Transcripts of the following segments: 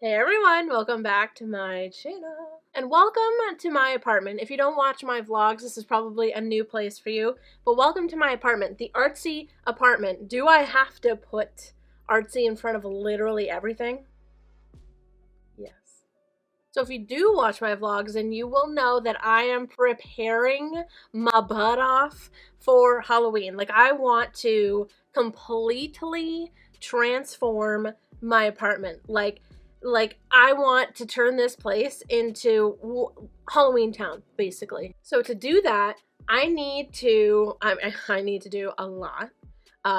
Hey everyone, welcome back to my channel. And welcome to my apartment. If you don't watch my vlogs, this is probably a new place for you. But welcome to my apartment, the artsy apartment. Do I have to put artsy in front of literally everything? Yes. So if you do watch my vlogs, then you will know that I am preparing my butt off for Halloween. Like, I want to completely transform my apartment. Like I want to turn this place into Halloween Town, basically. So to do that, I need to do a lot.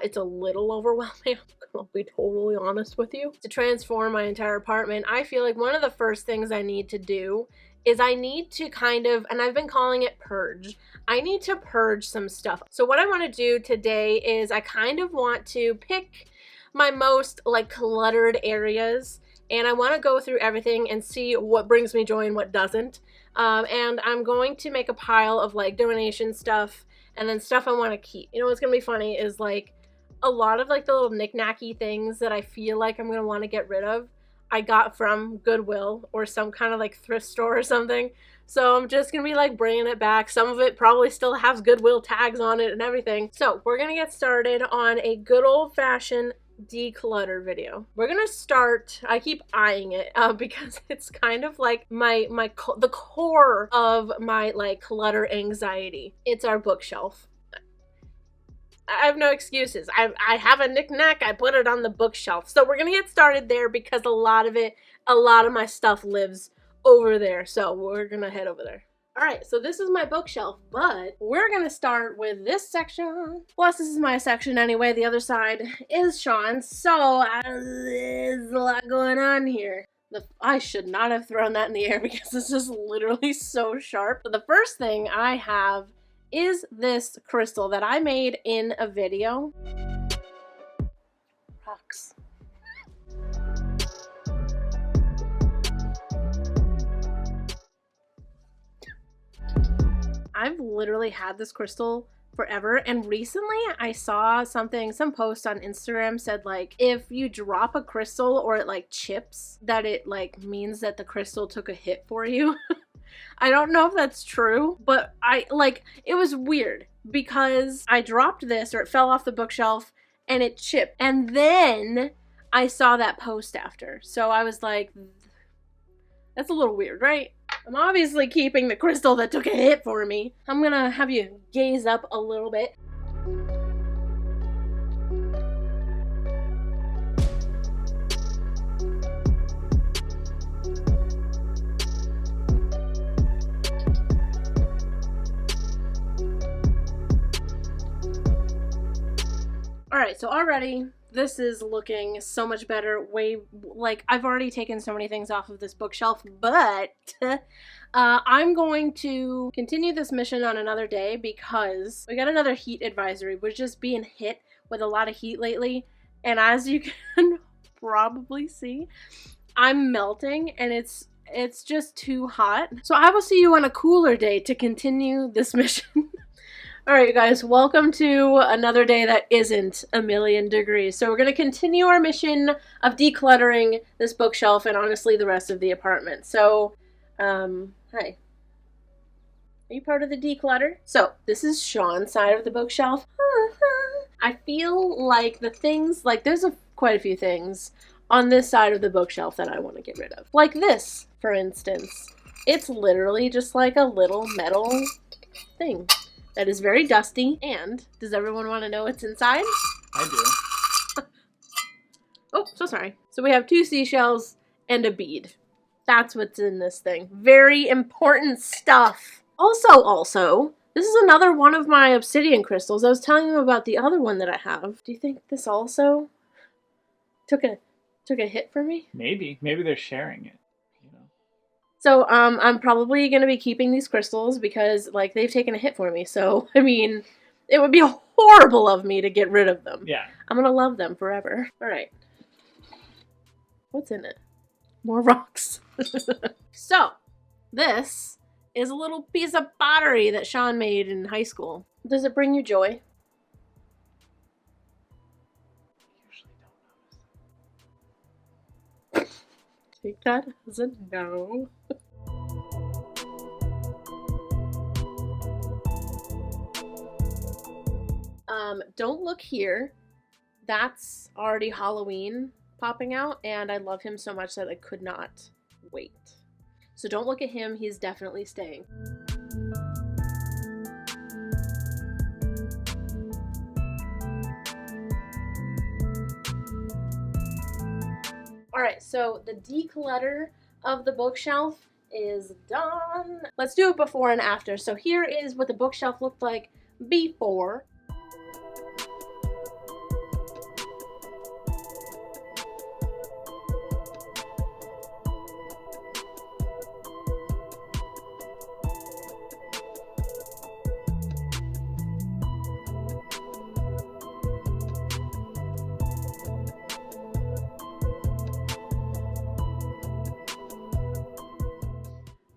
It's a little overwhelming, I'll be totally honest with you. To transform my entire apartment, I feel like one of the first things I need to do is I need to kind of, and I've been calling it purge, I need to purge some stuff. So what I want to do today is I kind of want to pick my most like cluttered areas, and I want to go through everything and see what brings me joy and what doesn't. And I'm going to make a pile of like donation stuff and then stuff I want to keep. You know what's going to be funny is like a lot of like the little knick-knacky things that I feel like I'm going to want to get rid of, I got from Goodwill or some kind of like thrift store or something. So I'm just going to be like bringing it back. Some of it probably still has Goodwill tags on it and everything. So we're going to get started on a good old-fashioned declutter video. We're gonna start, I keep eyeing it because it's kind of like the core of my like clutter anxiety. It's our bookshelf. I have no excuses. I have a knick-knack, I put it on the bookshelf. So we're gonna get started there because a lot of my stuff lives over there. So we're gonna head over there. Alright, so this is my bookshelf, but we're gonna start with this section. Plus, this is my section anyway. The other side is Sean's, so there's a lot going on here. I should not have thrown that in the air because this is literally so sharp. So the first thing I have is this crystal that I made in a video. Rocks. I've literally had this crystal forever, and recently I saw some post on Instagram said like if you drop a crystal or it like chips, that it like means that the crystal took a hit for you. I don't know if that's true, but it was weird because I dropped this or it fell off the bookshelf and it chipped, and then I saw that post after, so I was like, that's a little weird, right? I'm obviously keeping the crystal that took a hit for me. I'm gonna have you gaze up a little bit. Alright, so already this is looking so much better. I've already taken so many things off of this bookshelf, but I'm going to continue this mission on another day because we got another heat advisory. We're just being hit with a lot of heat lately, and as you can probably see, I'm melting and it's just too hot. So I will see you on a cooler day to continue this mission. Alright, you guys, welcome to another day that isn't a million degrees. So we're going to continue our mission of decluttering this bookshelf and honestly the rest of the apartment. So, hi. Are you part of the declutter? So, this is Sean's side of the bookshelf. I feel like the things, like there's quite a few things on this side of the bookshelf that I want to get rid of. Like this, for instance. It's literally just like a little metal thing that is very dusty. And does everyone want to know what's inside? I do. Oh, so sorry. So we have 2 seashells and a bead. That's what's in this thing. Very important stuff. Also, this is another one of my obsidian crystals. I was telling you about the other one that I have. Do you think this also took a hit for me? Maybe they're sharing it. So, I'm probably going to be keeping these crystals because, like, they've taken a hit for me. So, I mean, it would be horrible of me to get rid of them. Yeah. I'm going to love them forever. All right. What's in it? More rocks. So, this is a little piece of pottery that Sean made in high school. Does it bring you joy? Take that as a no. Don't look here. That's already Halloween popping out, and I love him so much that I could not wait. So don't look at him, he's definitely staying. Alright, so the declutter of the bookshelf is done. Let's do it before and after. So here is what the bookshelf looked like before.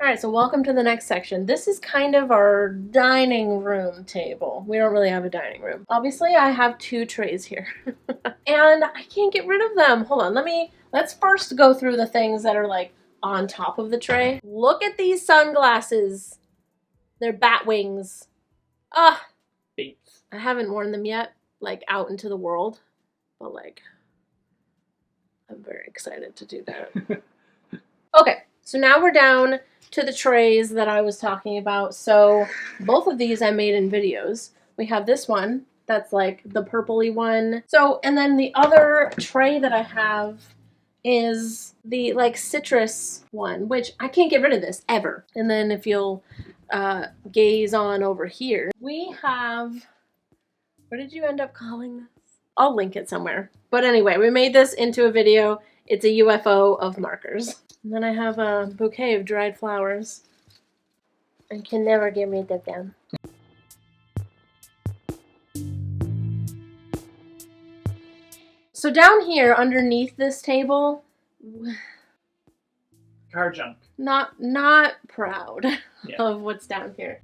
Alright, so welcome to the next section. This is kind of our dining room table. We don't really have a dining room. Obviously, I have 2 trays here. And I can't get rid of them. Hold on, let's first go through the things that are like on top of the tray. Look at these sunglasses. They're bat wings. Ah! Bates. I haven't worn them yet, like out into the world. But like, I'm very excited to do that. Okay, so now we're down to the trays that I was talking about. So both of these I made in videos. We have this one that's like the purpley one. So, and then the other tray that I have is the like citrus one, which I can't get rid of this ever. And then if you'll gaze on over here, we have, what did you end up calling this? I'll link it somewhere. But anyway, we made this into a video. It's a UFO of markers. And then I have a bouquet of dried flowers. I can never get rid of them. So down here, underneath this table, Car junk. not proud of what's down here.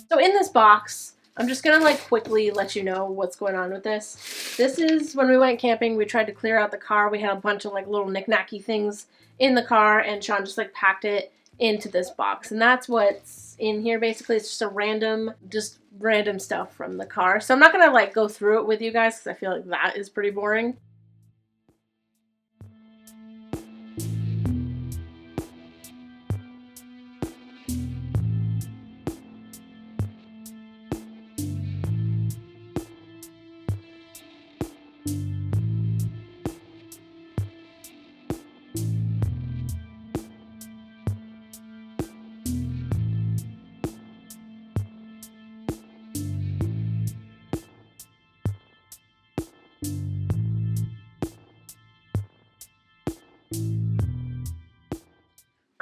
So in this box, I'm just gonna like quickly let you know what's going on with this. This is when we went camping, we tried to clear out the car. We had a bunch of like little knick-knacky things in the car, and Sean just like packed it into this box. And that's what's in here basically. It's just random stuff from the car. So I'm not gonna like go through it with you guys because I feel like that is pretty boring.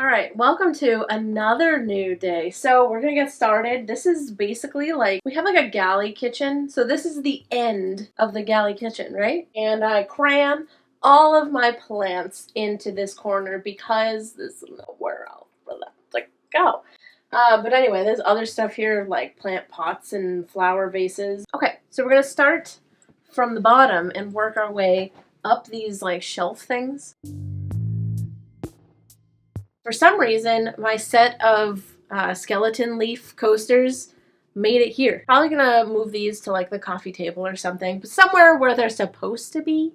Alright, welcome to another new day. So we're gonna get started. This is basically like, we have like a galley kitchen. So this is the end of the galley kitchen, right? And I cram all of my plants into this corner because there's nowhere else for them to go. But anyway, there's other stuff here like plant pots and flower vases. Okay, so we're gonna start from the bottom and work our way up these like shelf things. For some reason, my set of skeleton leaf coasters made it here. Probably gonna move these to like the coffee table or something, but somewhere where they're supposed to be.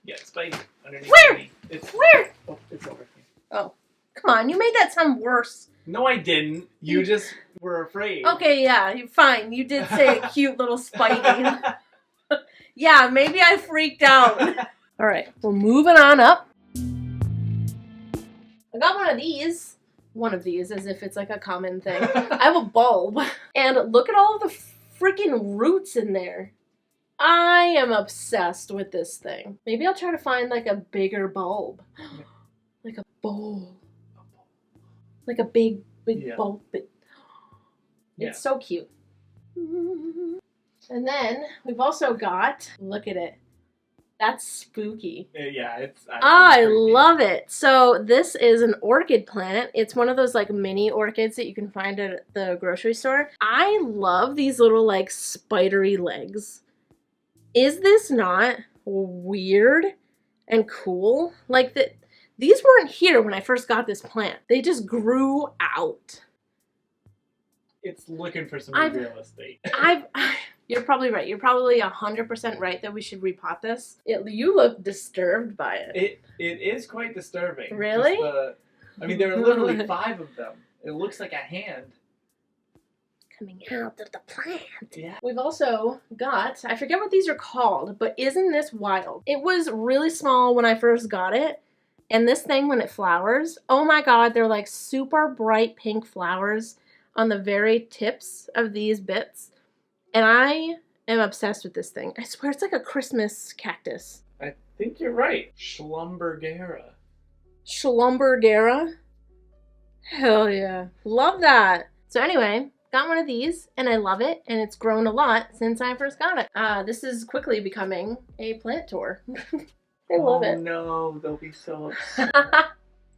Yeah, it's by underneath. Where? Where? Oh, it's over here. Oh, come on, you made that sound worse. No, I didn't. You just were afraid. Okay, yeah, you're fine. You did say a cute little Spidey. Yeah, maybe I freaked out. All right, we're moving on up. I got one of these. One of these, as if it's like a common thing. I have a bulb. And look at all of the freaking roots in there. I am obsessed with this thing. Maybe I'll try to find like a bigger bulb. Like a bowl. Like a big bulb. It's so cute. And then we've also got, look at it, That's spooky. Yeah, it's. I love it. So this is an orchid plant. It's one of those like mini orchids that you can find at the grocery store. I love these little like spidery legs. Is this not weird and cool? Like these weren't here when I first got this plant. They just grew out. It's looking for some real estate. You're probably right. You're probably 100% right that we should repot this. You look disturbed by it. It is quite disturbing. Really? There are literally 5 of them. It looks like a hand coming out of the plant. Yeah. We've also got, I forget what these are called, but isn't this wild? It was really small when I first got it. And this thing, when it flowers, oh my God, they're like super bright pink flowers on the very tips of these bits. And I am obsessed with this thing. I swear it's like a Christmas cactus. I think you're right. Schlumbergera. Schlumbergera? Hell yeah. Love that. So anyway, got one of these and I love it. And it's grown a lot since I first got it. This is quickly becoming a plant tour. I love it. Oh no, they'll be so upset.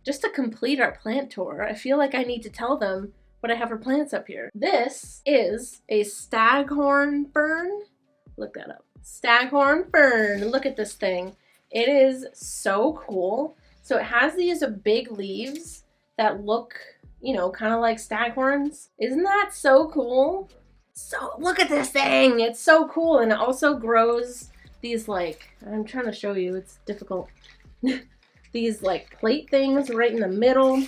Just to complete our plant tour, I feel like I need to tell them what I have for plants up here. This is a staghorn fern. Look that up. Staghorn fern. Look at this thing. It is so cool. So it has these big leaves that look, you know, kind of like staghorns. Isn't that so cool? So look at this thing. It's so cool. And it also grows these like, I'm trying to show you, it's difficult. These like plate things right in the middle.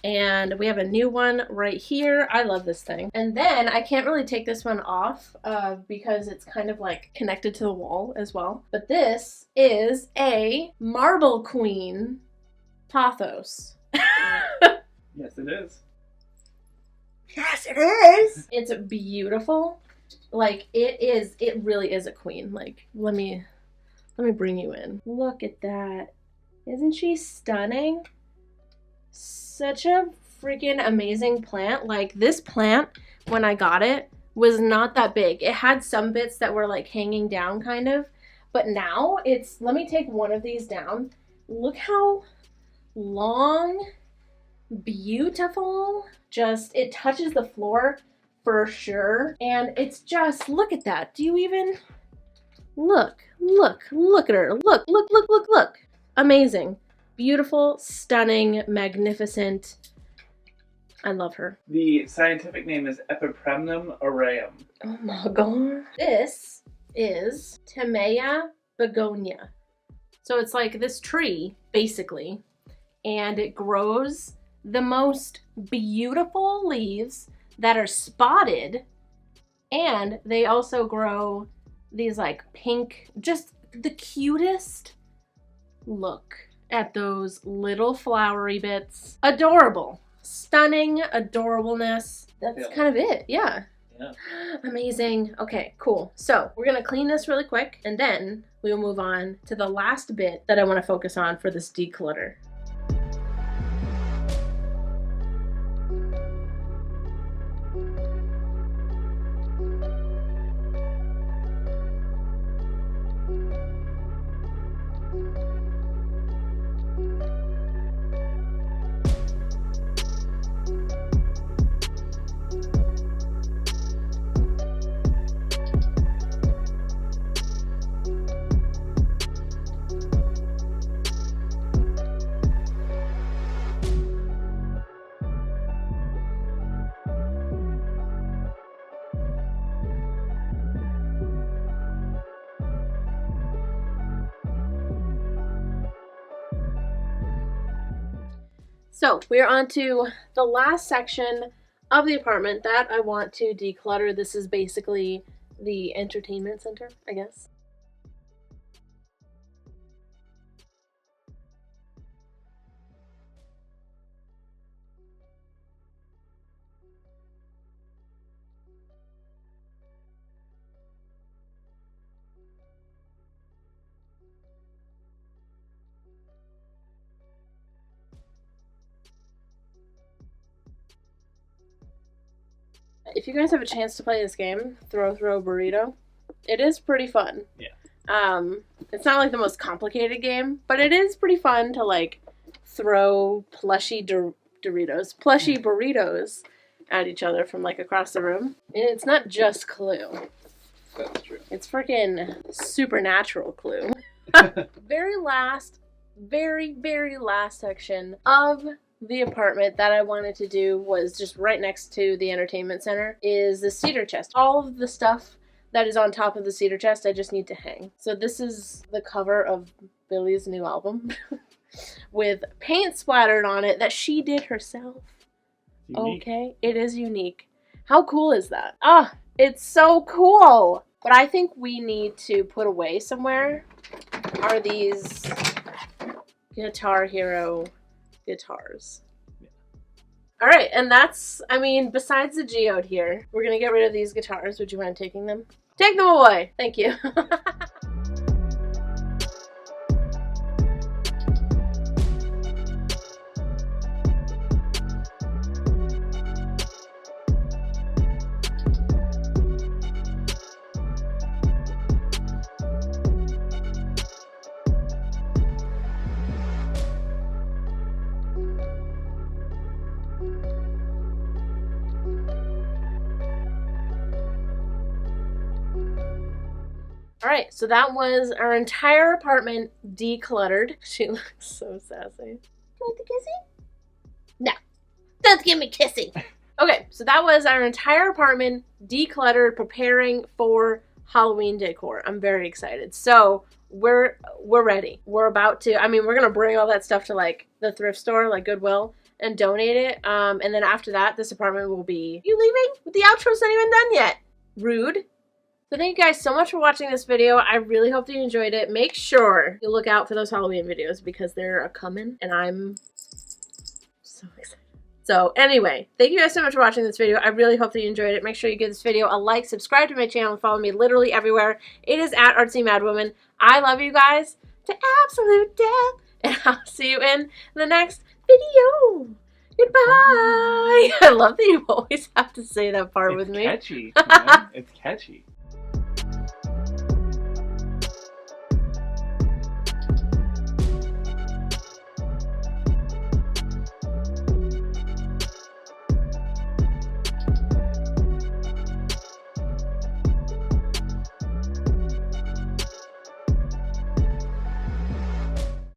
And we have a new one right here. I love this thing. And then I can't really take this one off because it's kind of like connected to the wall as well. But this is a marble queen pothos. Yes, it is. Yes, it is. It's beautiful. Like it really is a queen. Like let me bring you in. Look at that. Isn't she stunning? Such a freaking amazing plant. Like this plant, when I got it, was not that big. It had some bits that were like hanging down kind of, but now it's, let me take one of these down. Look how long, beautiful, just, it touches the floor for sure. And it's just, look at that. Do you even, look at her. Look. Amazing. Beautiful, stunning, magnificent. I love her. The scientific name is Epipremnum aureum. Oh my God. This is Timea begonia. So it's like this tree, basically, and it grows the most beautiful leaves that are spotted, and they also grow these like pink, just the cutest. Look at those little flowery bits. Adorable. Stunning adorableness. That's kind of it. Yeah. Amazing. Okay, cool. So we're gonna clean this really quick and then we will move on to the last bit that I want to focus on for this declutter. So we're on to the last section of the apartment that I want to declutter. This is basically the entertainment center, I guess. If you guys have a chance to play this game, Throw Burrito, it is pretty fun. Yeah. It's not like the most complicated game, but it is pretty fun to like throw plushy burritos at each other from like across the room. And it's not just Clue. That's true. It's freaking supernatural Clue. Very last section of the apartment that I wanted to do was just right next to the entertainment center is the cedar chest. All of the stuff that is on top of the cedar chest I just need to hang. So this is the cover of Billy's new album with paint splattered on it that she did herself. Unique. Okay, it is unique. How cool is that? Ah, it's so cool. But I think we need to put away somewhere are these Guitar Hero guitars. Yeah. All right, and that's, I mean, besides the geode here, we're going to get rid of these guitars. Would you mind taking them? Take them away. Thank you. Alright, so that was our entire apartment decluttered. She looks so sassy. Do you like the kissy? No. Don't give me kissy. Okay, so that was our entire apartment decluttered, preparing for Halloween decor. I'm very excited. So we're ready. We're about to, I mean, we're gonna bring all that stuff to like the thrift store, like Goodwill, and donate it. And then after that, this apartment will be, you leaving? The outro's not even done yet. Rude. So thank you guys so much for watching this video. I really hope that you enjoyed it. Make sure you look out for those Halloween videos because they're a-coming and I'm so excited. So anyway, thank you guys so much for watching this video. I really hope that you enjoyed it. Make sure you give this video a like, subscribe to my channel, and follow me literally everywhere. It is at Artsymadwoman. I love you guys to absolute death, and I'll see you in the next video. Goodbye. I love that you always have to say that part with me. It's catchy. You know? It's catchy.